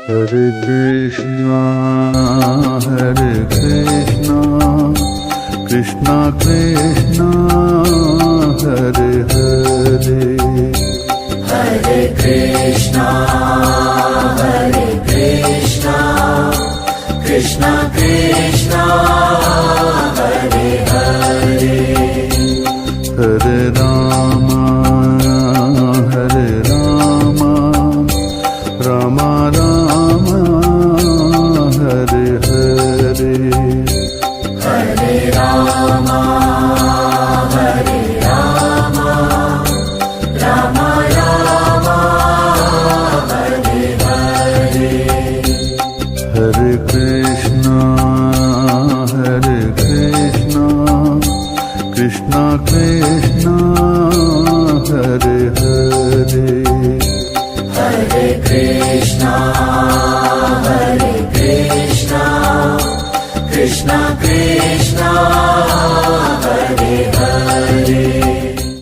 Hare Krishna, Krishna Krishna, Hare Hare, Hare Krishna, Krishna Krishna, Hare Hare, Hare Rama, Rama Rama, Hare Hare, Hare Rama, Rama Rama, Hare Hare, Hare Krishna, Krishna Krishna, Hare Hare, Hare Krishna, Krishna Krishna,